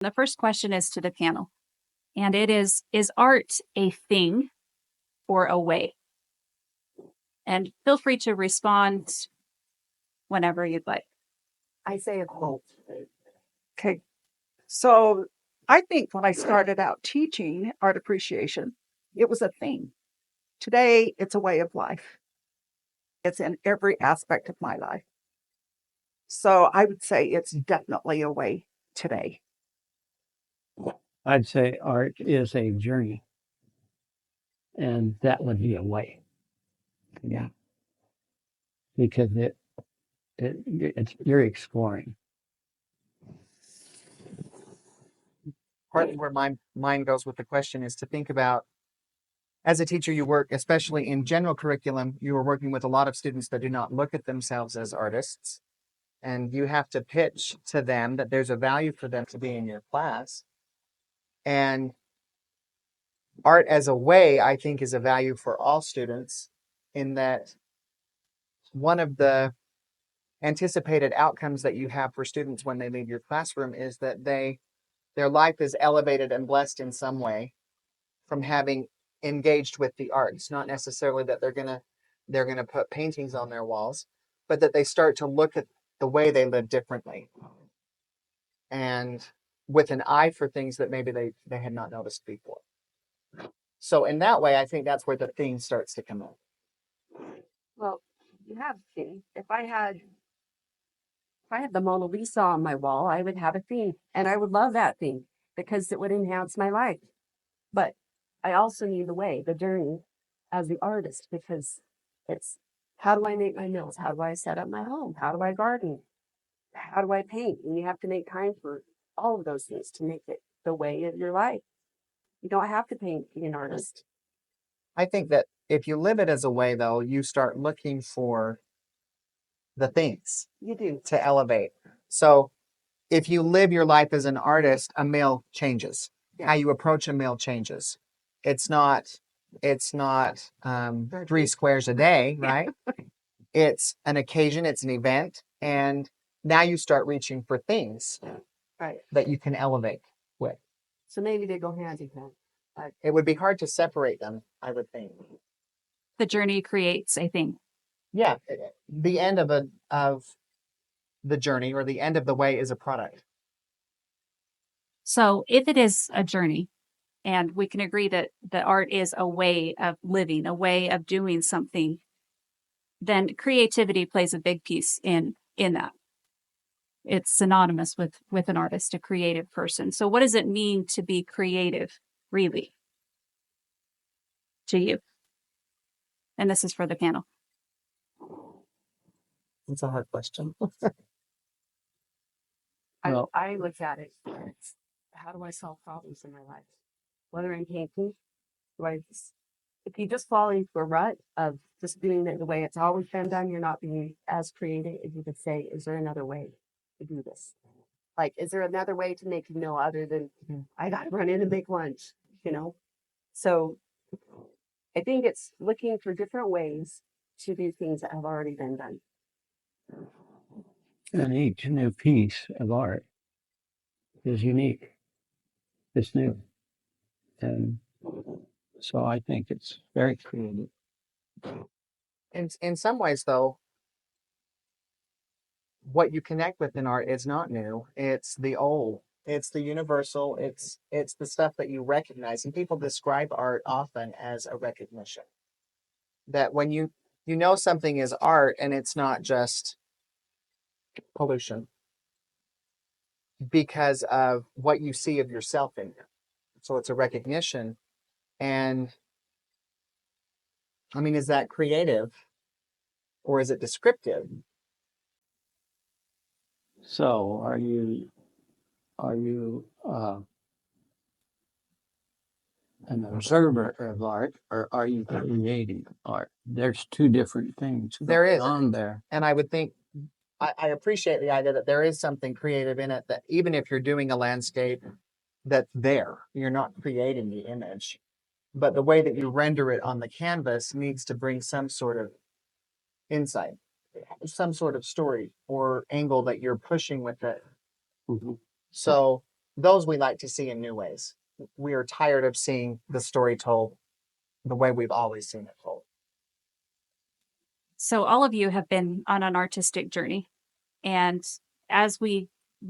The first question is to the panel, and it is art a thing or a way? And feel free to respond whenever you'd like. I say it's both. Okay. So I think when I started out teaching art appreciation, it was a thing. Today, it's a way of life. It's in every aspect of my life. So I would say it's definitely a way today. I'd say art is a journey, and that would be a way. Yeah. Because you're exploring. Partly where my mind goes with the question is to think about, as a teacher, you work, especially in general curriculum, you are working with a lot of students that do not look at themselves as artists. And you have to pitch to them that there's a value for them to be in your class. And art as a way, I think, is a value for all students, in that one of the anticipated outcomes that you have for students when they leave your classroom is that their life is elevated and blessed in some way from having engaged with the arts. Not necessarily that they're gonna put paintings on their walls, but that they start to look at the way they live differently, and with an eye for things that maybe they had not noticed before. So in that way, I think that's where the theme starts to come in. Well, you have theme. If I had the Mona Lisa on my wall, I would have a theme, and I would love that theme because it would enhance my life. But I also need the way, the journey as the artist, because it's how do I make my meals? How do I set up my home? How do I garden? How do I paint? And you have to make time for all of those things to make it the way of your life. You don't have to paint to be an artist. I think that if you live it as a way, though, you start looking for the things You do. to elevate. So if you live your life as an artist, a meal changes. How you approach a meal changes. It's not 3 squares a day, right? It's an occasion, it's an event, and now you start reaching for things Right. that you can elevate with. So maybe they go hand in hand. It would be hard to separate them, I would think. The journey creates a thing. Yeah, the end of the journey, or the end of the way, is a product. So if it is a journey, and we can agree that the art is a way of living, a way of doing something, then creativity plays a big piece in that. It's synonymous with an artist, a creative person. So what does it mean to be creative, really, to you? And this is for the panel. It's a hard question. I look at it as, how do I solve problems in my life? Whether I'm painting, if you just fall into a rut of just doing it the way it's always been done, you're not being as creative as you could say, is there another way to do this? Like, is there another way to make a meal other than I got to run in and make lunch, So I think it's looking for different ways to do things that have already been done. And each new piece of art is unique. It's new. And so I think it's very creative. In some ways, though, what you connect with in art is not new. It's the old. It's the universal. It's the stuff that you recognize. And people describe art often as a recognition. That when you know something is art, and it's not just pollution, because of what you see of yourself in it. So it's a recognition. And I mean, is that creative, or is it descriptive? So are you an observer of art, or are you creating art? There's two different things There is on there. And I would think, I appreciate the idea that there is something creative in it, that even if you're doing a landscape that's there, you're not creating the image. But the way that you render it on the canvas needs to bring some sort of insight, some sort of story or angle that you're pushing with it. Mm-hmm. So those we like to see in new ways. We are tired of seeing the story told the way we've always seen it told. So all of you have been on an artistic journey, and as we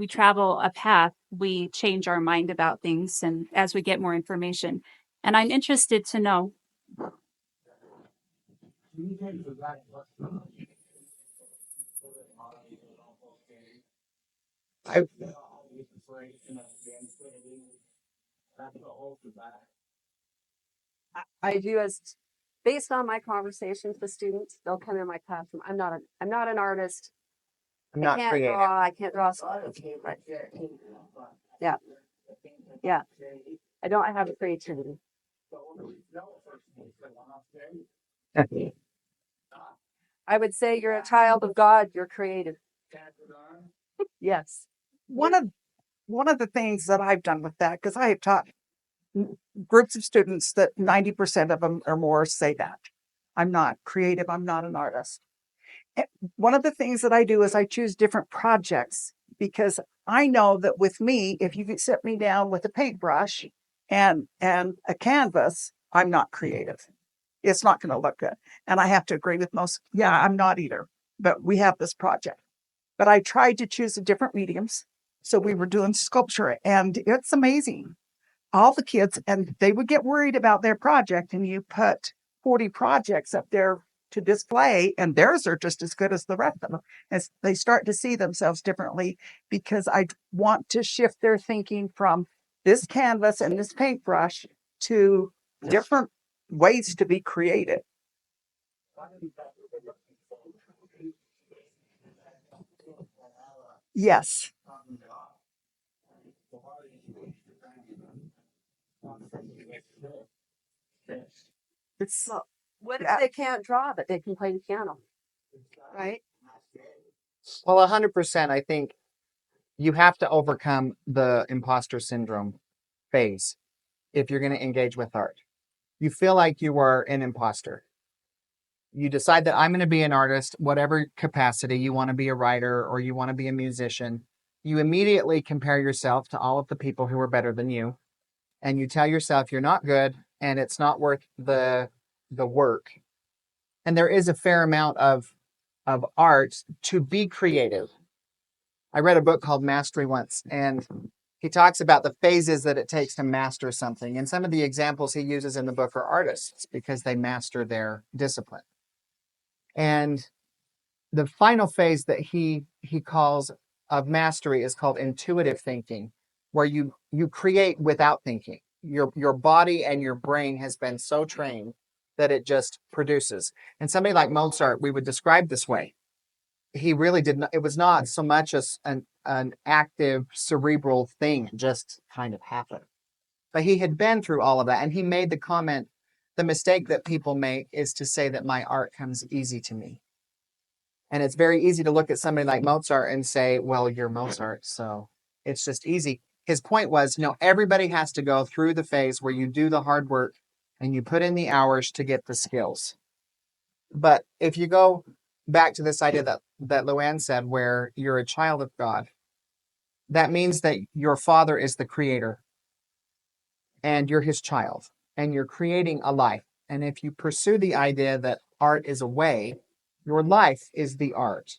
travel a path, we change our mind about things, and as we get more information. And I'm interested to know, I, I do as based on my conversations with students, they'll come in my classroom. I'm not an artist. I'm I not can't creative. draw. I can't draw slides. Right. Yeah. Yeah. I don't have a creativity. I would say you're a child of God. You're creative. Yes. One of the things that I've done with that, because I have taught groups of students that 90% of them or more say that I'm not creative, I'm not an artist. And one of the things that I do is I choose different projects, because I know that with me, if you could sit me down with a paintbrush and a canvas, I'm not creative. It's not going to look good. And I have to agree with most. Yeah, I'm not either. But we have this project. But I tried to choose the different mediums. So we were doing sculpture, and it's amazing. All the kids, and they would get worried about their project, and you put 40 projects up there to display, and theirs are just as good as the rest of them. As they start to see themselves differently, because I want to shift their thinking from this canvas and this paintbrush to different ways to be creative. Yes. It's Well, what if Yeah. they can't draw, but they can play the piano? Right? Well, 100%. I think you have to overcome the imposter syndrome phase if you're going to engage with art. You feel like you are an imposter. You decide that I'm going to be an artist, whatever capacity. You want to be a writer or you want to be a musician. You immediately compare yourself to all of the people who are better than you, and you tell yourself you're not good and it's not worth the work. And there is a fair amount of art to be creative. I read a book called Mastery once, and he talks about the phases that it takes to master something. And some of the examples he uses in the book are artists because they master their discipline. And the final phase that he calls of mastery is called intuitive thinking, where you create without thinking. Your body and your brain has been so trained that it just produces. And somebody like Mozart, we would describe this way. He really did not, it was not so much as an active cerebral thing, it just kind of happened. But he had been through all of that, and he made the comment, the mistake that people make is to say that my art comes easy to me. And it's very easy to look at somebody like Mozart and say, well, you're Mozart, so it's just easy. His point was, no, everybody has to go through the phase where you do the hard work and you put in the hours to get the skills. But if you go back to this idea that LuAnn said, where you're a child of God, that means that your father is the creator and you're his child and you're creating a life. And if you pursue the idea that art is a way, your life is the art.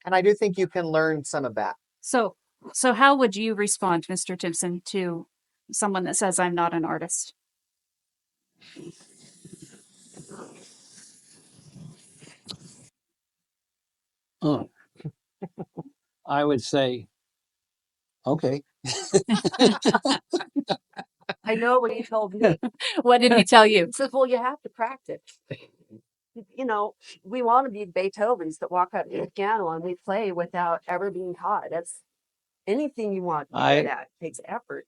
And I do think you can learn some of that. so how would you respond, Mr. Timpson, to someone that says I'm not an artist? Oh, I would say, okay. I know what he told me. What did he tell you? He says, well, you have to practice. You know, we want to be Beethovens that walk up to the piano and we play without ever being taught. That's anything you want to be good at takes effort.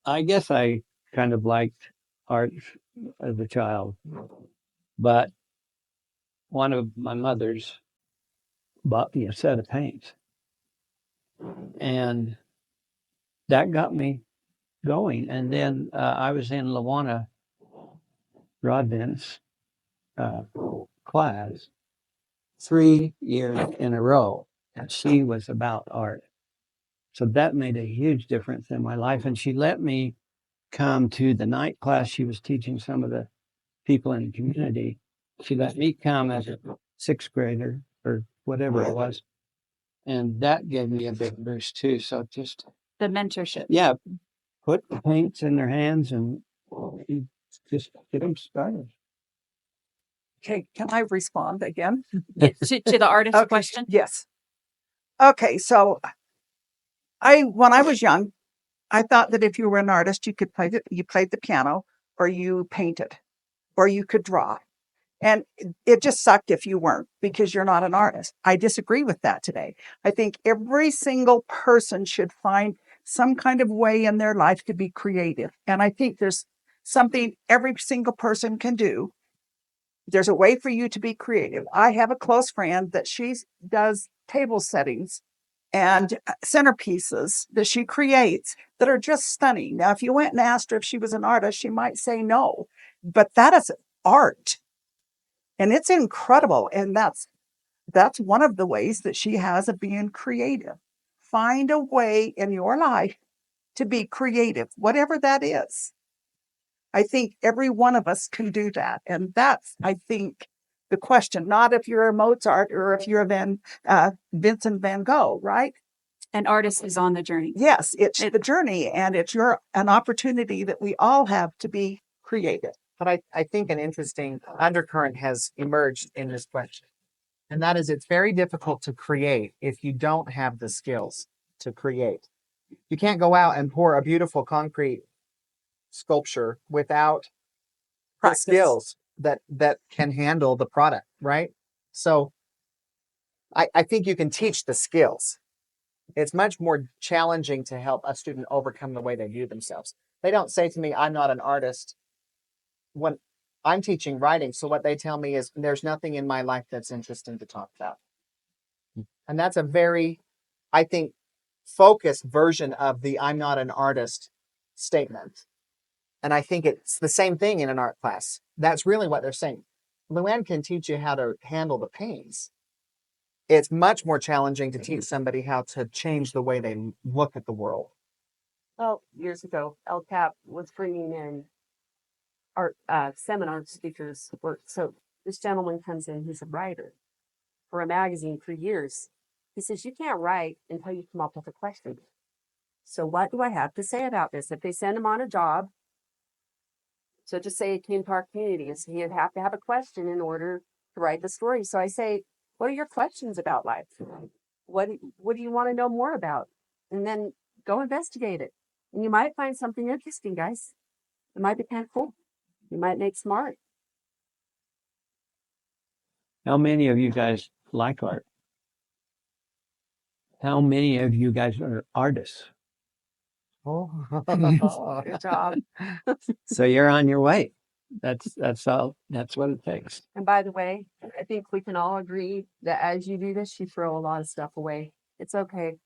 I guess I kind of liked art as a child, but one of my mother's bought me a set of paints, and that got me going. And then I was in LuAnn Rodvin's class 3 years in a row, and she was about art. So that made a huge difference in my life. And she let me come to the night class. She was teaching some of the people in the community. She let me come as a sixth grader or whatever it was. And that gave me a big boost too. So just, The mentorship. yeah, put the paints in their hands and just get them started. Okay, can I respond again? To the artist Okay, question. yes. Okay, so when I was young, I thought that if you were an artist, you played the piano, or you painted, or you could draw. And it just sucked if you weren't, because you're not an artist. I disagree with that today. I think every single person should find some kind of way in their life to be creative. And I think there's something every single person can do. There's a way for you to be creative. I have a close friend that she does table settings and centerpieces that she creates that are just stunning. Now, if you went and asked her if she was an artist, she might say no, but that is art. And it's incredible. And that's one of the ways that she has of being creative. Find a way in your life to be creative, whatever that is. I think every one of us can do that. And that's, I think, the question, not if you're a Mozart or if you're a Vincent van Gogh, right? An artist is on the journey. Yes, it's the journey, and it's an opportunity that we all have to be creative. But I think an interesting undercurrent has emerged in this question. And that is, it's very difficult to create if you don't have the skills to create. You can't go out and pour a beautiful concrete sculpture without the Practice. skills that can handle the product, right? So I think you can teach the skills. It's much more challenging to help a student overcome the way they view themselves. They don't say to me, I'm not an artist, when I'm teaching writing. So what they tell me is, there's nothing in my life that's interesting to talk about. And that's a very, I think, focused version of the I'm not an artist statement. And I think it's the same thing in an art class. That's really what they're saying. LuAnn can teach you how to handle the pains. It's much more challenging to teach somebody how to change the way they look at the world. Well, years ago, LCAP was bringing in art seminar speakers. So this gentleman comes in, he's a writer for a magazine for years. He says, you can't write until you come up with a question. So what do I have to say about this? If they send him on a job, so just say it came to our community, so he'd have to have a question in order to write the story. So I say, what are your questions about life? What do you want to know more about? And then go investigate it. And you might find something interesting, guys. It might be kind of cool. You might make smart. How many of you guys like art? How many of you guys are artists? Oh, Good job. So you're on your way. That's all. That's what it takes. And by the way, I think we can all agree that as you do this, you throw a lot of stuff away. It's okay.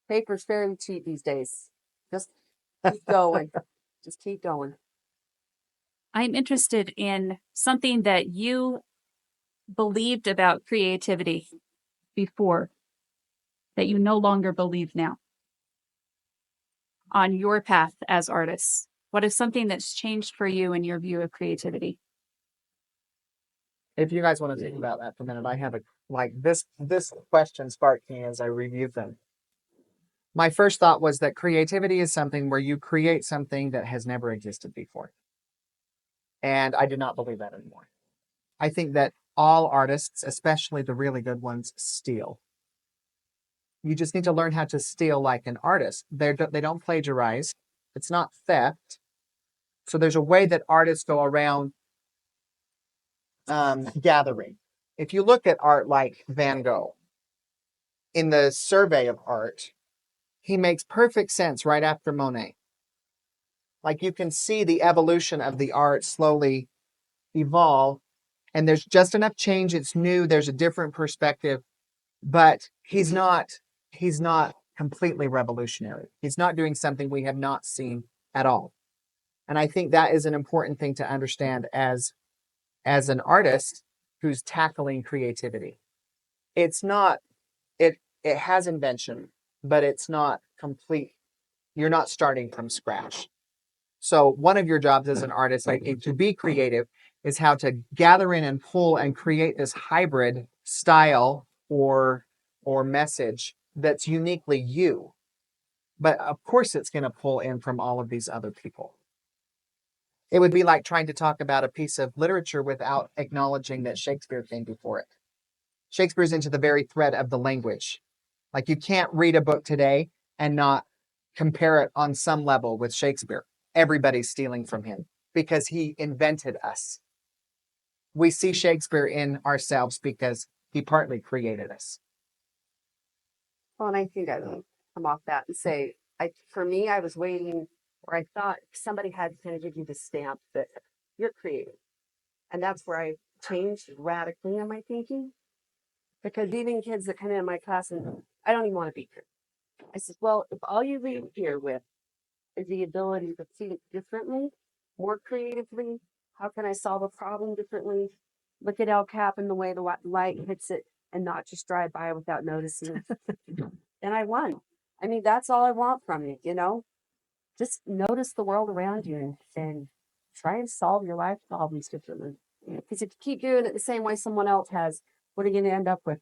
Paper's fairly cheap these days. Just keep going. Just keep going. I'm interested in something that you believed about creativity before that you no longer believe now on your path as artists. What is something that's changed for you in your view of creativity? if you guys want to think about that for a minute, I have this question sparked me as I reviewed them. My first thought was that creativity is something where you create something that has never existed before. And I do not believe that anymore. I think that all artists, especially the really good ones, steal. You just need to learn how to steal like an artist. They don't plagiarize. It's not theft. So there's a way that artists go around gathering. If you look at art like Van Gogh, in the survey of art, he makes perfect sense right after Monet. Like you can see the evolution of the art slowly evolve, and there's just enough change. It's new. There's a different perspective, but he's not completely revolutionary. He's not doing something we have not seen at all. And I think that is an important thing to understand as an artist who's tackling creativity. It's not, it has invention, but it's not complete. You're not starting from scratch. So one of your jobs as an artist, I think, to be creative is how to gather in and pull and create this hybrid style or message that's uniquely you. But of course it's going to pull in from all of these other people. It would be like trying to talk about a piece of literature without acknowledging that Shakespeare came before it. Shakespeare's into the very thread of the language. Like you can't read a book today and not compare it on some level with Shakespeare. Everybody's stealing from him because he invented us. We see Shakespeare in ourselves because he partly created us. Well, and I think I would come off that and say, for me, I was waiting, or I thought somebody had to kind of give you the stamp that you're creative. And that's where I changed radically in my thinking. Because even kids that come in my class and I don't even want to be here. I said, well, if all you leave here with is the ability to see it differently, more creatively, how can I solve a problem differently? Look at El Cap and the way the light hits it and not just drive by without noticing it. And I won. I mean, that's all I want from you, you know? Just notice the world around you and try and solve your life problems differently. Because if you keep doing it the same way someone else has, what are you going to end up with?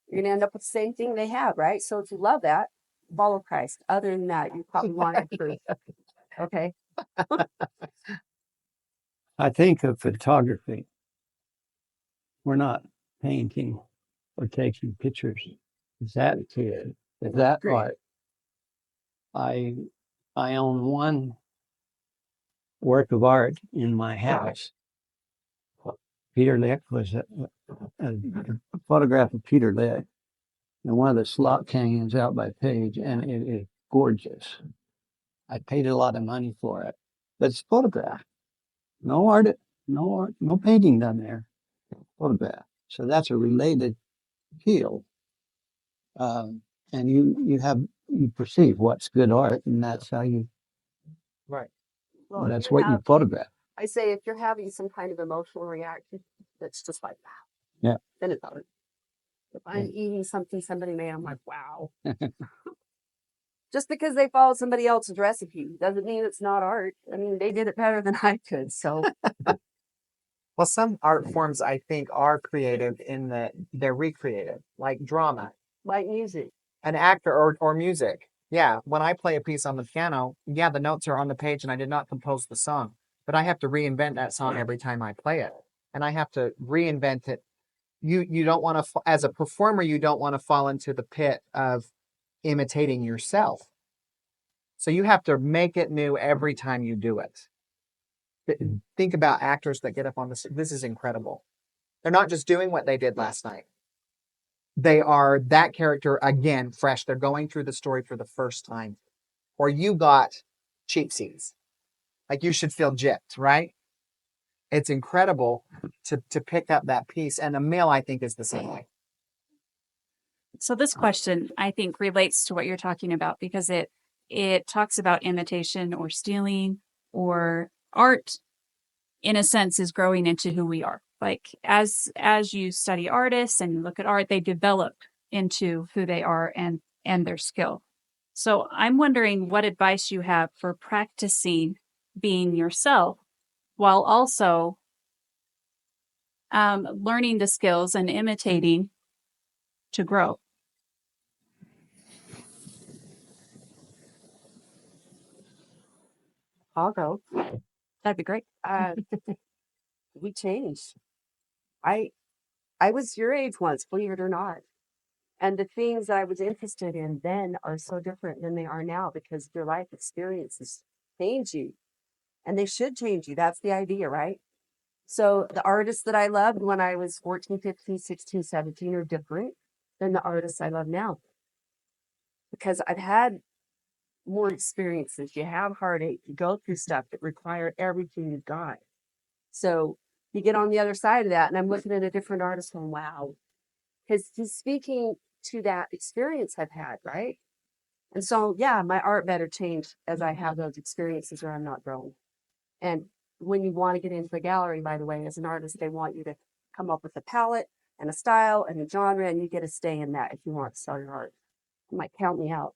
You're going to end up with the same thing they have, right? So if you love that, follow Christ. Other than that, you probably want to improve. Okay. I think of photography. We're not painting or taking pictures. Is that good? Is that Great. art? I own one work of art in my house. Peter Lick was a photograph of Peter Lick and one of the slot canyons out by Page, and it is gorgeous. I paid a lot of money for it, but it's photograph. No art, no painting done there. Photograph. So that's a related field. And you perceive what's good art, and that's how you. Right. Well, That's what you photograph. I say if you're having some kind of emotional reaction, that's just like that. Yeah. Then it's art. If I'm eating something somebody made, I'm like, wow. Just because they followed somebody else's recipe doesn't mean it's not art. I mean, they did it better than I could. So Well, some art forms I think are creative in that they're recreative, like drama, like music. an actor or music. Yeah, when I play a piece on the piano, yeah, the notes are on the page and I did not compose the song, but I have to reinvent that song every time I play it. And I have to reinvent it. You don't want to, as a performer, you don't want to fall into the pit of imitating yourself. So you have to make it new every time you do it. Think about actors that get up on this. This is incredible. They're not just doing what they did last night. They are that character again, fresh. They're going through the story for the first time. Or you got cheap seats. Like you should feel gypped, right? It's incredible to pick up that piece. And Emil, I think, is the same way. So this question, I think, relates to what you're talking about because it talks about imitation or stealing, or art in a sense is growing into who we are. Like as you study artists and you look at art, they develop into who they are and their skill. So I'm wondering what advice you have for practicing being yourself while also learning the skills and imitating to grow. I'll go. That'd be great. We changed. I was your age once, believe it or not. And the things that I was interested in then are so different than they are now because your life experiences change you. And they should change you. That's the idea, right? So the artists that I loved when I was 14, 15, 16, 17 are different than the artists I love now. Because I've had more experiences. You have heartache. You go through stuff that require everything you've got. So you get on the other side of that, and I'm looking at a different artist going, wow. Because he's speaking to that experience I've had, right? And so, yeah, my art better change as I have those experiences where I'm not growing. And when you want to get into a gallery, by the way, as an artist, they want you to come up with a palette and a style and a genre, and you get to stay in that if you want to sell your art. You might count me out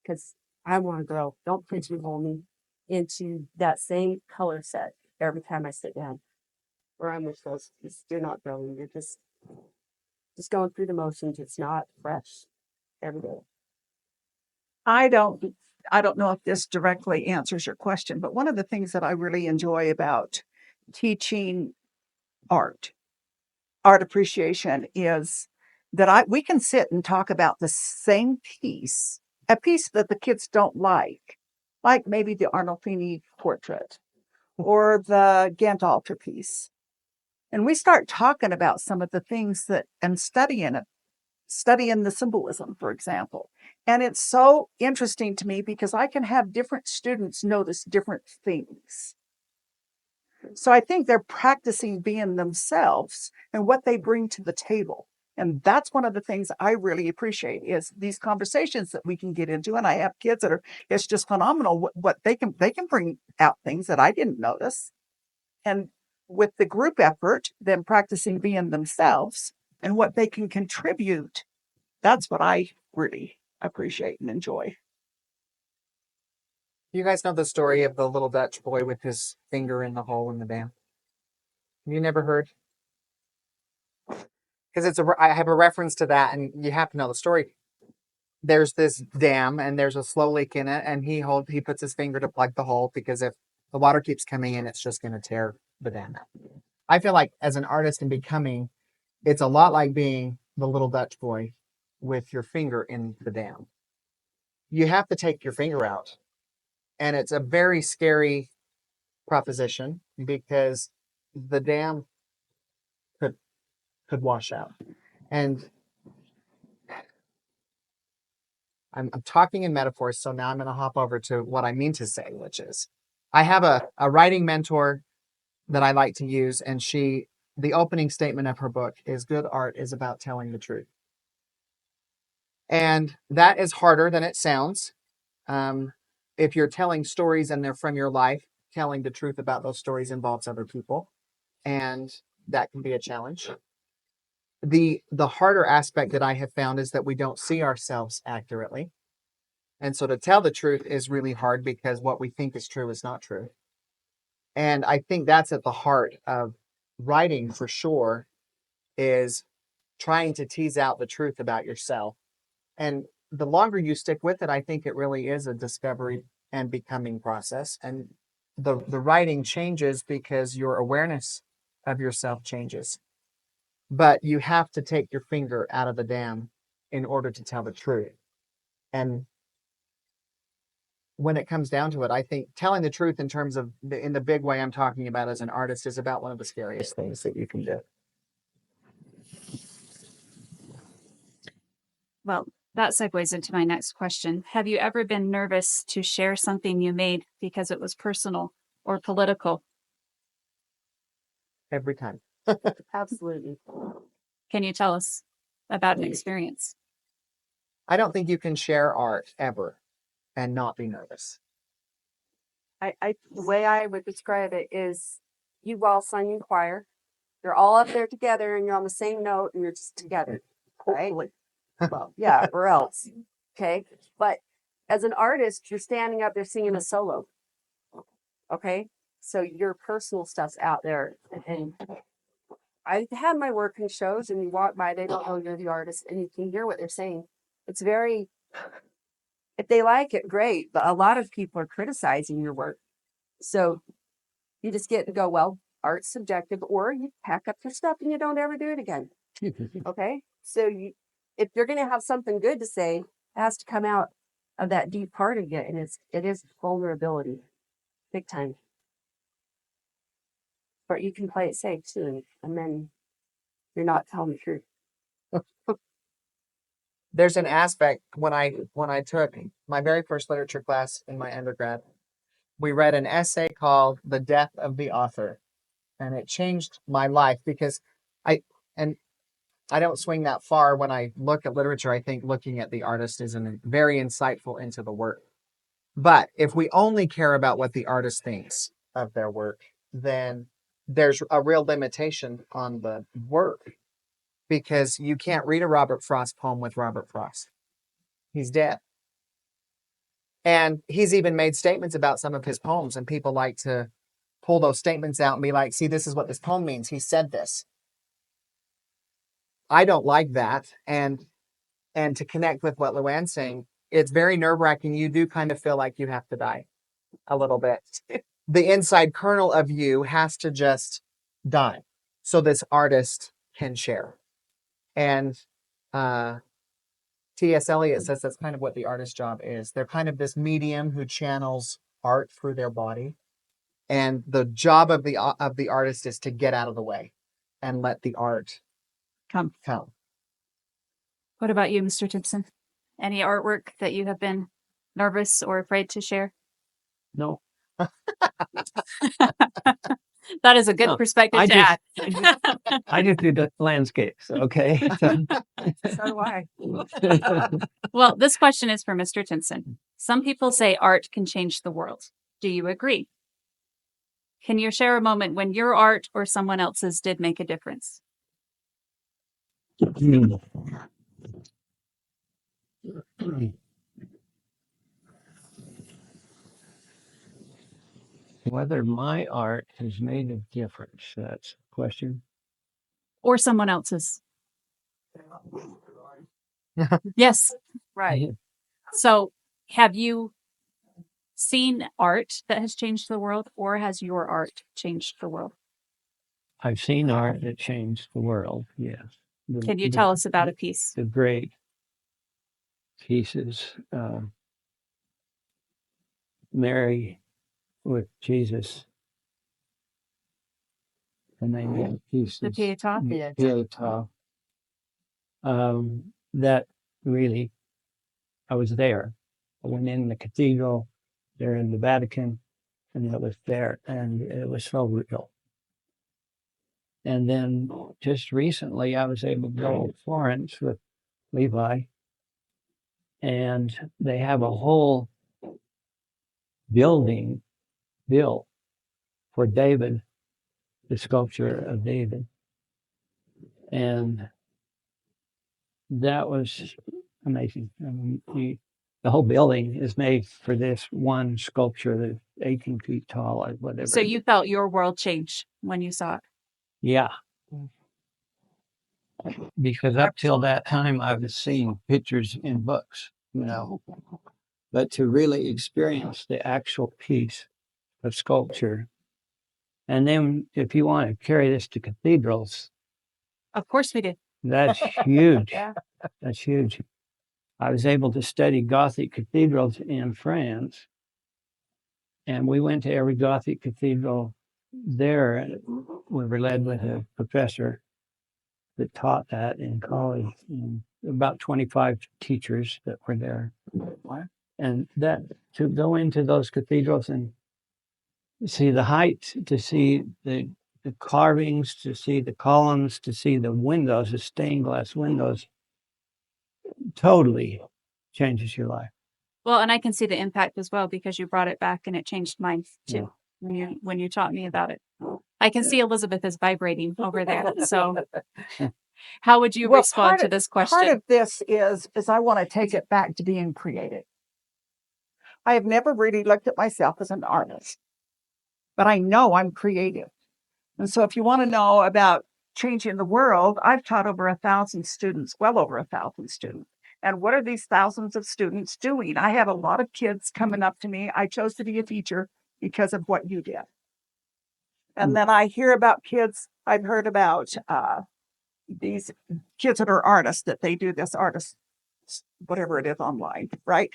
because I want to grow. Don't pigeonhole me into that same color set every time I sit down. Or I'm with those, you're not growing. You're just going through the motions. It's not fresh every day. I don't know if this directly answers your question, but one of the things that I really enjoy about teaching art appreciation is that we can sit and talk about the same piece, a piece that the kids don't like maybe the Arnolfini portrait or the Ghent altarpiece. And we start talking about some of the things and studying the symbolism, for example. And it's so interesting to me because I can have different students notice different things. So I think they're practicing being themselves and what they bring to the table. And that's one of the things I really appreciate is these conversations that we can get into. And I have kids it's just phenomenal what they can bring out things that I didn't notice. And with the group effort, them practicing being themselves and what they can contribute, that's what I really appreciate and enjoy. You guys know the story of the little Dutch boy with his finger in the hole in the dam? You never heard? Because I have a reference to that, and you have to know the story. There's this dam, and there's a slow leak in it, and he puts his finger to plug the hole because if the water keeps coming in, it's just going to tear the dam out. I feel like as an artist and becoming, it's a lot like being the little Dutch boy with your finger in the dam. You have to take your finger out, and it's a very scary proposition because the dam could wash out. And I'm talking in metaphors, so now I'm going to hop over to what I mean to say, which is I have a writing mentor that I like to use, and the opening statement of her book is good art is about telling the truth. And that is harder than it sounds. If you're telling stories and they're from your life, telling the truth about those stories involves other people, and that can be a challenge. The harder aspect that I have found is that we don't see ourselves accurately. And so to tell the truth is really hard because what we think is true is not true. And I think that's at the heart of writing for sure, is trying to tease out the truth about yourself. And the longer you stick with it, I think it really is a discovery and becoming process. And the writing changes because your awareness of yourself changes. But you have to take your finger out of the dam in order to tell the truth. And when it comes down to it, I think telling the truth in terms of in the big way I'm talking about as an artist is about one of the scariest things that you can do. Well, that segues into my next question. Have you ever been nervous to share something you made because it was personal or political? Every time. Absolutely. Can you tell us about an experience? I don't think you can share art ever and not be nervous. The way I would describe it is you all sung in choir. You're all up there together and you're on the same note and you're just together. Right? Hopefully. Well, yeah, or else. Okay. But as an artist, you're standing up there singing a solo. Okay. So your personal stuff's out there. And I have my work in shows and you walk by, they don't know you're the artist and you can hear what they're saying. It's very, if they like it, great. But a lot of people are criticizing your work. So you just get to go, well, art's subjective, or you pack up your stuff and you don't ever do it again. Okay. So if you're going to have something good to say, it has to come out of that deep part of you. And it is vulnerability, big time. But you can play it safe too. And then you're not telling the truth. There's an aspect when I took my very first literature class in my undergrad, we read an essay called The Death of the Author. And it changed my life because and I don't swing that far when I look at literature. I think looking at the artist is very insightful into the work. But if we only care about what the artist thinks of their work, then there's a real limitation on the work, because you can't read a Robert Frost poem with Robert Frost. He's dead. And he's even made statements about some of his poems, and people like to pull those statements out and be like, see, this is what this poem means. He said this. I don't like that. And to connect with what LuAnn's saying, it's very nerve-wracking. You do kind of feel like you have to die a little bit. The inside kernel of you has to just die so this artist can share. And T.S. Eliot says that's kind of what the artist's job is. They're kind of this medium who channels art through their body. And the job of the artist is to get out of the way and let the art Come. What about you, Mr. Timpson? Any artwork that you have been nervous or afraid to share? No. That is a good No, perspective I to just- add. I just do the landscapes. Okay. So So do I. Well, this question is for Mr. Timpson. Some people say art can change the world. Do you agree? Can you share a moment when your art or someone else's did make a difference? Whether my art has made a difference, that's the question. Or someone else's? Yes. Right. So have you seen art that has changed the world, or has your art changed the world? I've seen art that changed the world, yes. Can you tell us about a piece? The great pieces, Mary with Jesus, the name of the pieces. The Pietà? Pietà. That really, I was there. I went in the cathedral, there in the Vatican, and it was there, and it was so real. And then just recently, I was able to go to Florence with Levi, and they have a whole building built for David, the sculpture of David. And that was amazing. I mean, the whole building is made for this one sculpture that's 18 feet tall or whatever. So you felt your world change when you saw it? Yeah. Because up till that time, I was seeing pictures in books, you know. But to really experience the actual piece of sculpture. And then if you want to carry this to cathedrals, Of course we did. that's huge. Yeah. That's huge. I was able to study Gothic cathedrals in France, and we went to every Gothic cathedral there. We were led with a professor that taught that in college, and about 25 teachers that were there. And that to go into those cathedrals and see the height, to see the carvings, to see the columns, to see the windows, the stained glass windows, totally changes your life. Well, and I can see the impact as well because you brought it back and it changed mine too Yeah. when you taught me about it. I can see Elizabeth is vibrating over there. So how would you respond to this question? Part of this is I want to take it back to being creative. I have never really looked at myself as an artist, but I know I'm creative. And so if you want to know about changing the world, I've taught over 1,000 students, well over 1,000 students. And what are these thousands of students doing? I have a lot of kids coming up to me. I chose to be a teacher because of what you did. And then I hear about kids, I've heard about these kids that are artists, that they do this artist, whatever it is online, right?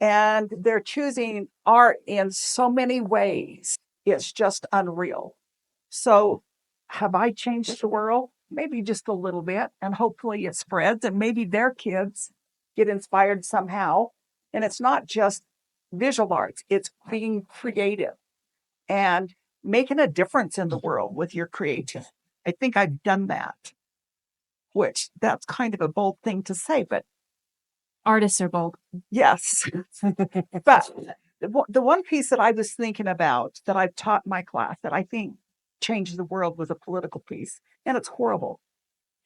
And they're choosing art in so many ways. It's just unreal. So have I changed the world? Maybe just a little bit, and hopefully it spreads, and maybe their kids get inspired somehow. And it's not just visual arts, it's being creative and making a difference in the world with your creativity. I think I've done that. which that's kind of a bold thing to say, but Artists are bold. yes. But the one piece that I was thinking about that I've taught my class that I think changed the world was a political piece. And it's horrible.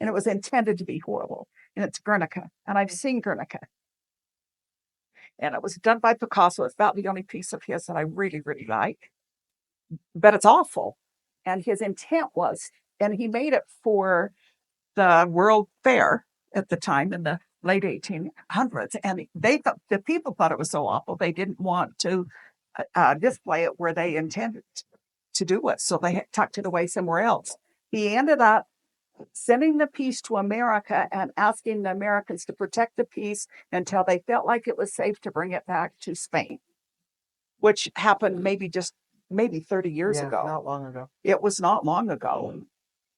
And it was intended to be horrible. And it's Guernica. And I've seen Guernica. And it was done by Picasso. It's about the only piece of his that I really, really like. But it's awful. And his intent was, and he made it for the World Fair at the time in the late 1800s. And they thought the people thought it was so awful. They didn't want to display it where they intended to do it. So they tucked it away somewhere else. He ended up sending the piece to America and asking the Americans to protect the piece until they felt like it was safe to bring it back to Spain, which happened maybe 30 years ago. Not long ago. It was not long ago.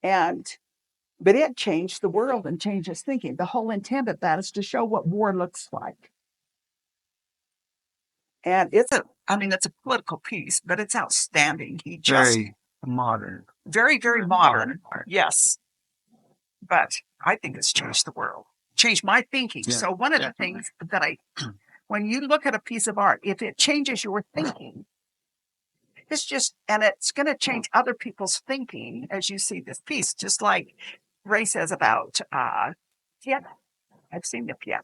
But it changed the world and changed his thinking. The whole intent of that is to show what war looks like. And it's a political piece, but it's outstanding. He just Very modern. very, very modern. Yes. But I think it's changed the world, changed my thinking. Yeah, So one of the things that when you look at a piece of art, if it changes your thinking, and it's going to change other people's thinking as you see this piece, just like Ray says about Pieta. I've seen the Pieta.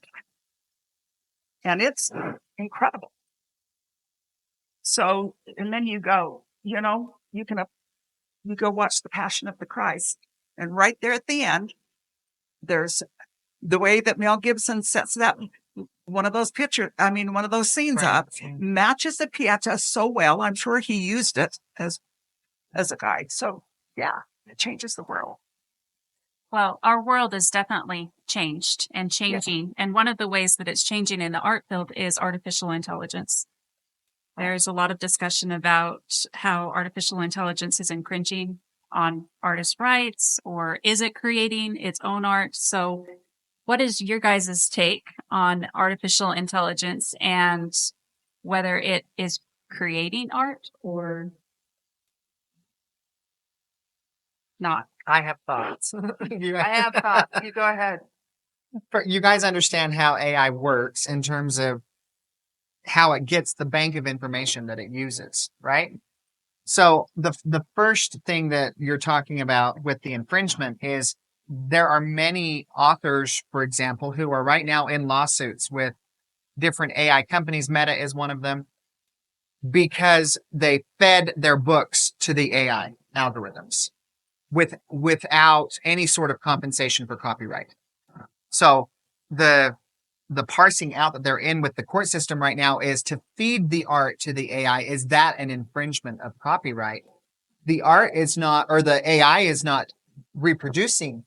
And it's incredible. So, and then you go, you go watch The Passion of the Christ. And right there at the end, there's the way that Mel Gibson sets that one of those scenes up, matches the Pieta so well. I'm sure he used it as a guide. So yeah, it changes the world. Well, our world is definitely changed and changing. Yeah. And one of the ways that it's changing in the art field is artificial intelligence. There's a lot of discussion about how artificial intelligence is infringing on artist rights, or is it creating its own art? So what is your guys' take on artificial intelligence and whether it is creating art or not? I have thoughts. I have thoughts. You go ahead. You guys understand how AI works in terms of how it gets the bank of information that it uses, right? So the first thing that you're talking about with the infringement is there are many authors, for example, who are right now in lawsuits with different AI companies. Meta is one of them, because they fed their books to the AI algorithms without any sort of compensation for copyright. So the parsing out that they're in with the court system right now is to feed the art to the AI. Is that an infringement of copyright? The art is not, or the AI is not reproducing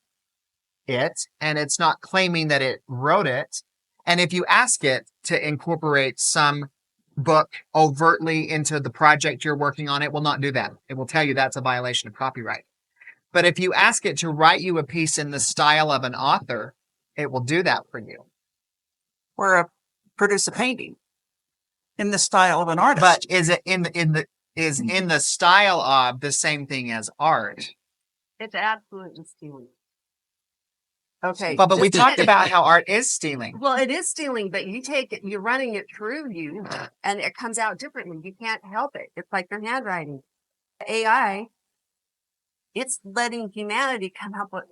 it, and it's not claiming that it wrote it. And if you ask it to incorporate some book overtly into the project you're working on, it will not do that. It will tell you that's a violation of copyright. But if you ask it to write you a piece in the style of an author, it will do that for you. Or produce a painting in the style of an artist. But is it in the style of the same thing as art? It's absolutely stealing. Okay. But we talked about how art is stealing. Well, it is stealing, but you take it, you're running it through you, and it comes out differently. You can't help it. It's like your handwriting. AI, it's letting humanity come up with,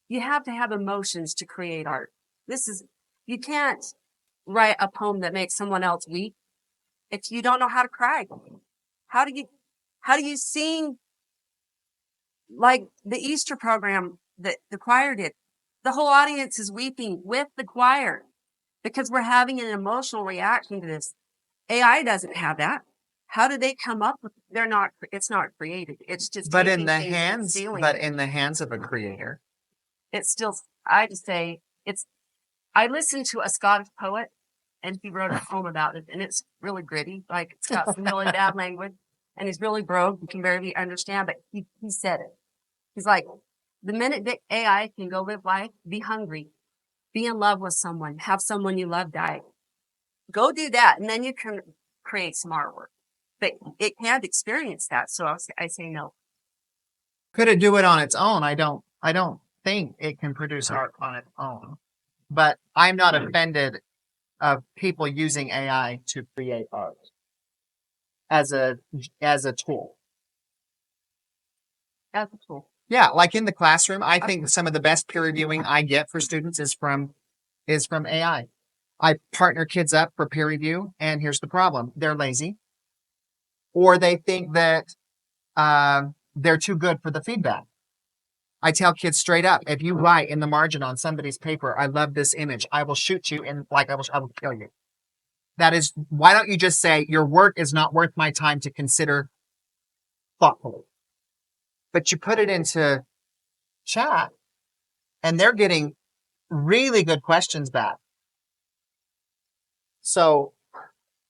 you have to have emotions to create art. You can't write a poem that makes someone else weep if you don't know how to cry. How do you sing like the Easter program that the choir did? The whole audience is weeping with the choir because we're having an emotional reaction to this. AI doesn't have that. How do they come up with? It's not created. It's just. But in the hands of a creator, it's still. I just say it's. I listened to a Scottish poet, and he wrote a poem about it, and it's really gritty. Like it's got some really bad language, and he's really broke. You can barely understand, but he said it. He's like, the minute that AI can go live life, be hungry, be in love with someone, have someone you love die. Go do that, and then you can create some artwork. But it can't experience that, so I say no. Could it do it on its own? I don't think it can produce art on its own, but I'm not offended of people using AI to create art as a tool. As a tool. Yeah, like in the classroom, I think some of the best peer reviewing I get for students is from AI. I partner kids up for peer review, and here's the problem: they're lazy, or they think that they're too good for the feedback. I tell kids straight up: if you write in the margin on somebody's paper, "I love this image," I will shoot you, and I will kill you. That is, why don't you just say your work is not worth my time to consider thoughtfully? But you put it into chat, and they're getting really good questions back. So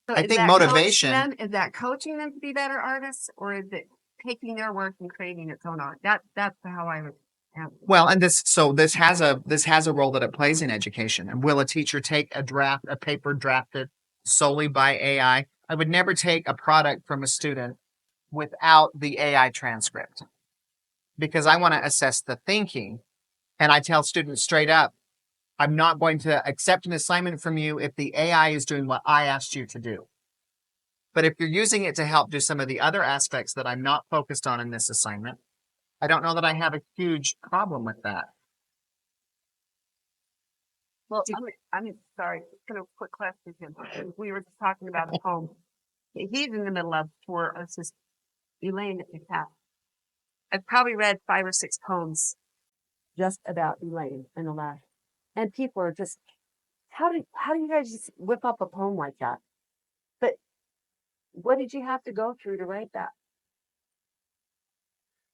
So I is think that motivation. coaching them? Is that coaching them to be better artists, or is it taking their work and creating its own art? That's how I would have. Well, and this has a role that it plays in education. And will a teacher take a paper drafted solely by AI? I would never take a product from a student without the AI transcript, because I want to assess the thinking. And I tell students straight up, I'm not going to accept an assignment from you if the AI is doing what I asked you to do. But if you're using it to help do some of the other aspects that I'm not focused on in this assignment, I don't know that I have a huge problem with that. Well, I'm sorry. Just gonna quick question him. We were just talking about a poem. He's in the middle of for us just Elaine and Pat. I've probably read 5 or 6 poems just about Elaine in the last, and people are just, how do you guys just whip up a poem like that? But what did you have to go through to write that?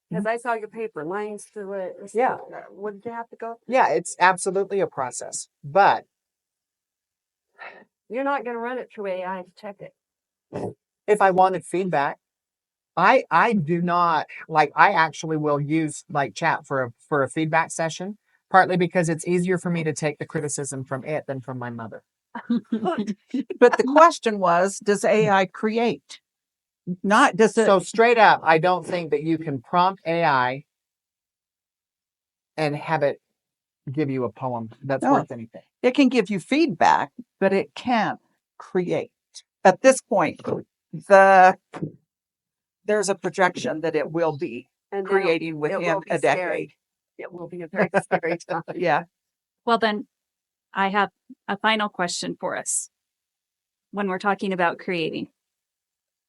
Because I saw your paper, lines through it. Yeah. What did you have to go through? Yeah, it's absolutely a process. But You're not going to run it through AI to check it. if I wanted feedback, I do not like, I actually will use like chat for a feedback session, partly because it's easier for me to take the criticism from it than from my mother. But the question was, does AI create? Not does it? So straight up, I don't think that you can prompt AI and have it give you a poem that's No. worth anything. It can give you feedback, but it can't create. At this point, there's a projection that it will be And then creating it will within be a scary. decade. It will be a very scary time. Yeah. Well, then I have a final question for us when we're talking about creating.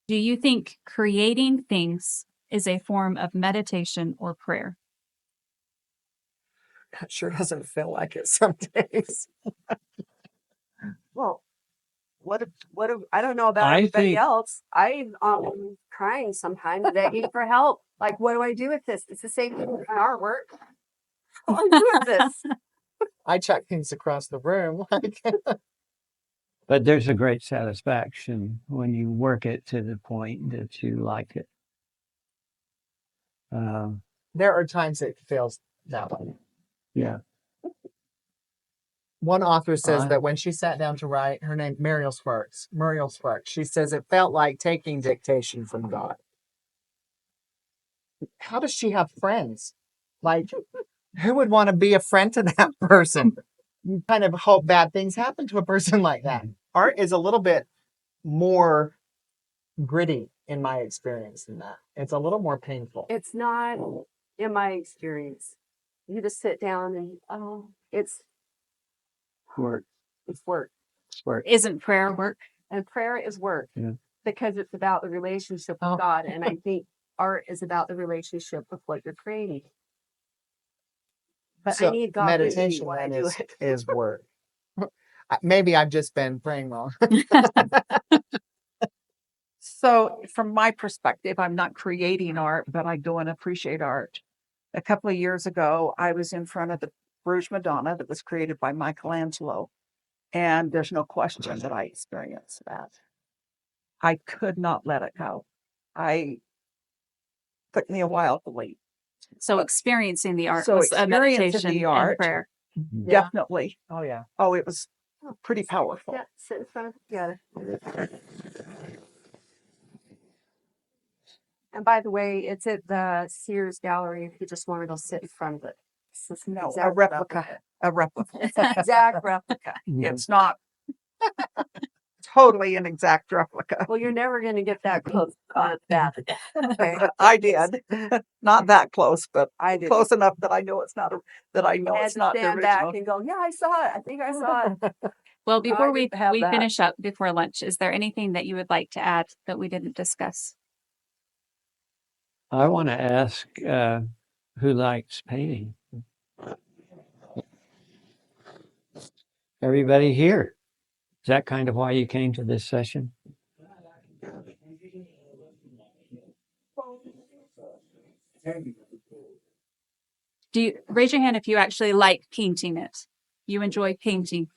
Do you think creating things is a form of meditation or prayer? That sure doesn't feel like it some days. Well, I don't know about I everybody think- else. I'm crying sometimes, begging for help. Like, what do I do with this? It's the same thing with our work. What do I do with this? I chuck things across the room. But there's a great satisfaction when you work it to the point that you like it. There are times it feels that way. Yeah. One author says I- that when she sat down to write, her name Muriel Sparks, she says it felt like taking dictation from God. How does she have friends? Like, who would want to be a friend to that person? You kind of hope bad things happen to a person like that. Art is a little bit more gritty in my experience than that. It's a little more painful. It's not, in my experience. You just sit down and it's Work. work. Work. Isn't prayer work? And prayer is work. Yeah. Because it's about the relationship with God. And I think art is about the relationship with what you're creating. But I need God with me meditation while I then do it. is work. Maybe I've just been praying wrong. So from my perspective, I'm not creating art, but I go and appreciate art. A couple of years ago, I was in front of the Bruges Madonna that was created by Michelangelo. And there's no question that I experienced that. I could not let it go. Took me a while to leave. So experiencing the art So was a experiencing meditation the and art. prayer. Yeah. Definitely. Oh yeah. Oh, it was pretty powerful. Yeah, sit in front of it together. And by the way, it's at the Sears Gallery if you just want to go sit in front of it. No, Exact a replica. A replica. Exact replica. Yeah. It's not totally an exact replica. Well, you're never going to get that close on that. Okay. I did. Not that close, but I did. close enough that I know it's not that I know I had it's to not the stand original. back and go, yeah, I saw it. I think I saw it. Well, before we didn't have that. finish up before lunch, is there anything that you would like to add that we didn't discuss? I want to ask who likes painting? Everybody here. Is that kind of why you came to this session? Do you raise your hand if you actually like painting it? You enjoy painting.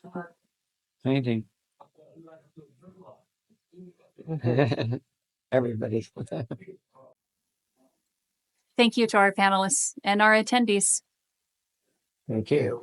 Painting. Everybody. Thank you to our panelists and our attendees. Thank you.